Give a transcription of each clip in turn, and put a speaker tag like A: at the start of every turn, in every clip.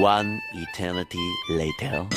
A: One eternity later.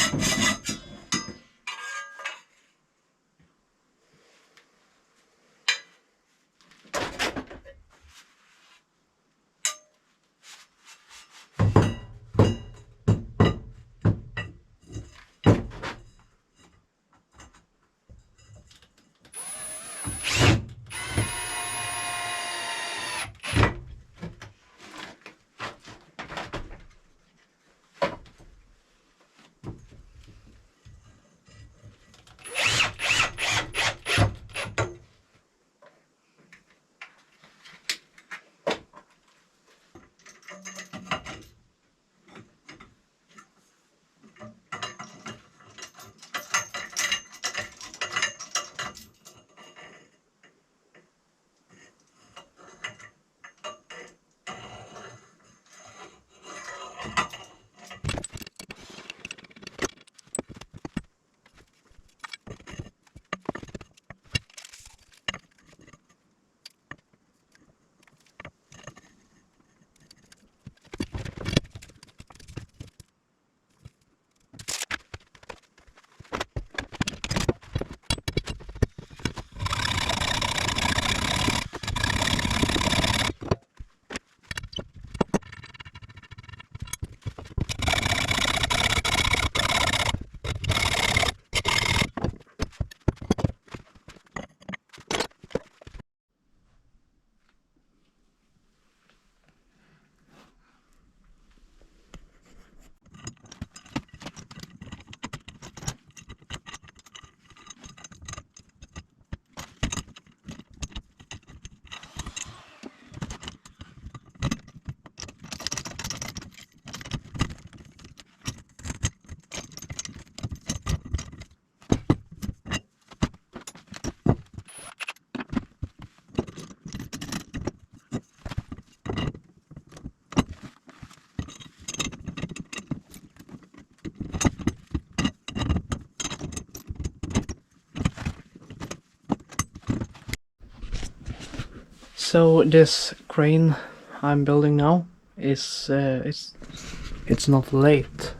B: So this crane I'm building now is it's not late,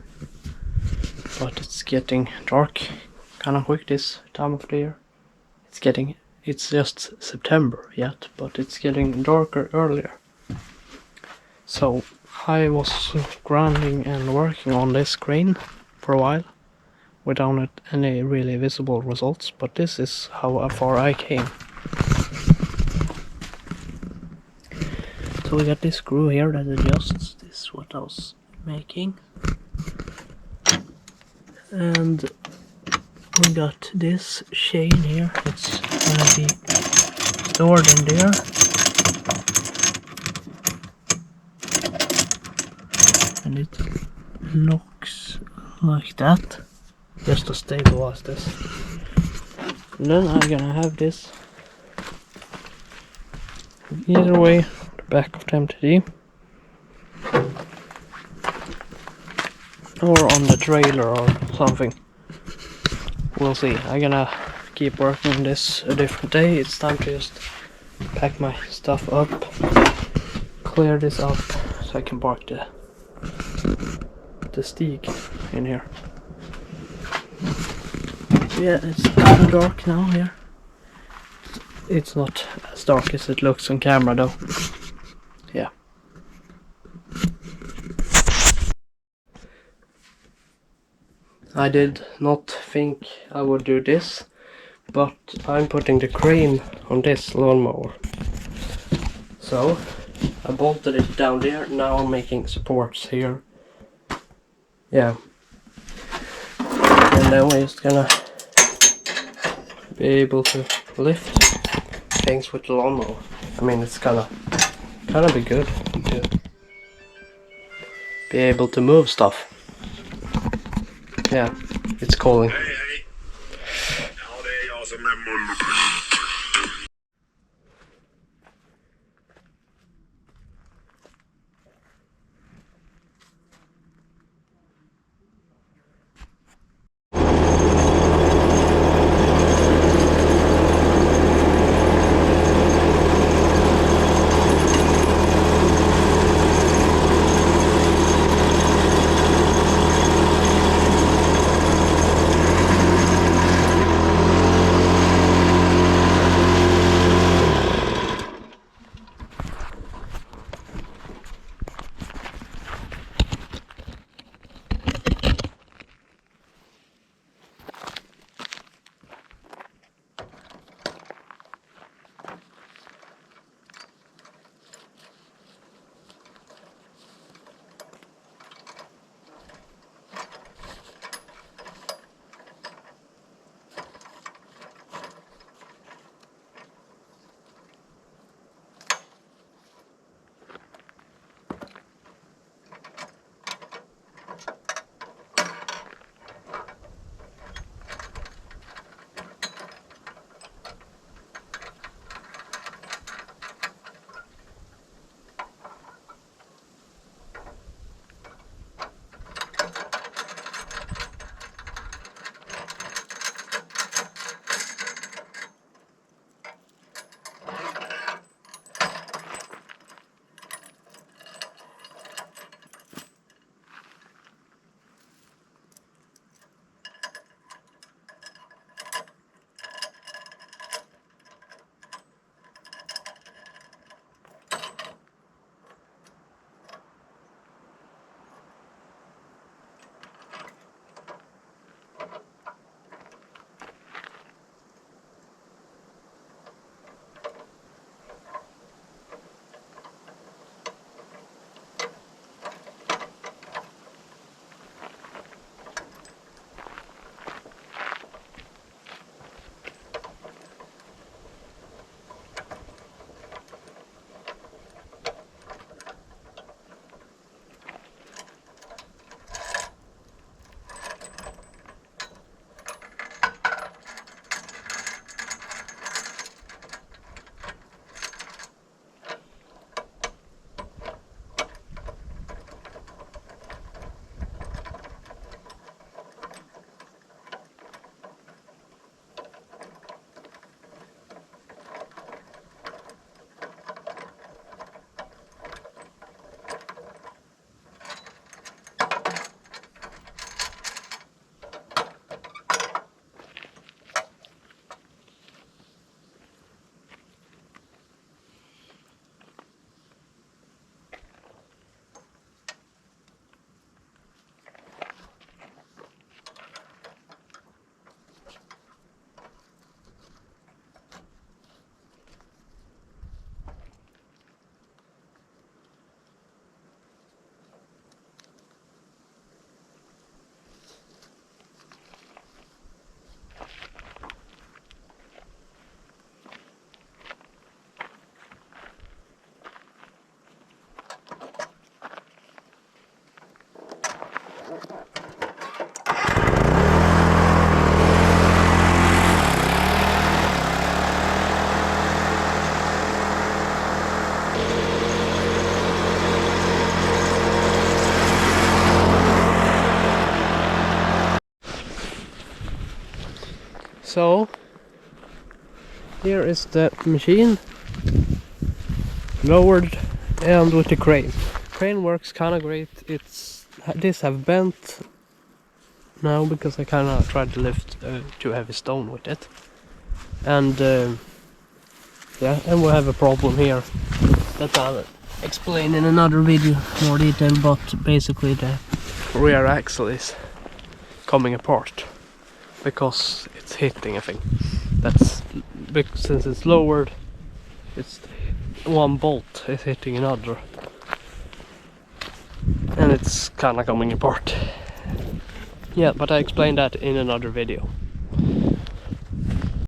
B: but it's getting dark kind of quick this time of the year. It's just September yet, but it's getting darker earlier. So I was grinding and working on this crane for a while without any really visible results, but this is how far I came. So we got this screw here that adjusts. This is what I was making. And we got this chain here. It's gonna be stored in there. And it looks like that, just to stabilize this. And then I'm gonna have this either way, the back of the MTD or on the trailer or something. We'll see. I'm gonna keep working on this a different day. It's time to just pack my stuff up, clear this up so I can park the stick in here. Yeah, it's kind of dark now here. It's not as dark as it looks on camera though. Yeah. I did not think I would do this, but I'm putting the crane on this lawnmower. So I bolted it down there. Now I'm making supports here. Yeah. And then we're just gonna be able to lift things with the lawnmower. I mean, it's gonna be good to be able to move stuff. Yeah, it's calling.
C: Ja, det är jag som är mull.
B: So here is the machine lowered and with the crane. Crane works kind of great. This have bent now because I kind of tried to lift too heavy stone with it, and yeah, and we have a problem here that I'll explain in another video more detail. But basically the rear axle is coming apart because it's hitting a thing. That's since it's lowered, it's one bolt is hitting another, and it's kind of coming apart. Yeah, but I explained that in another video.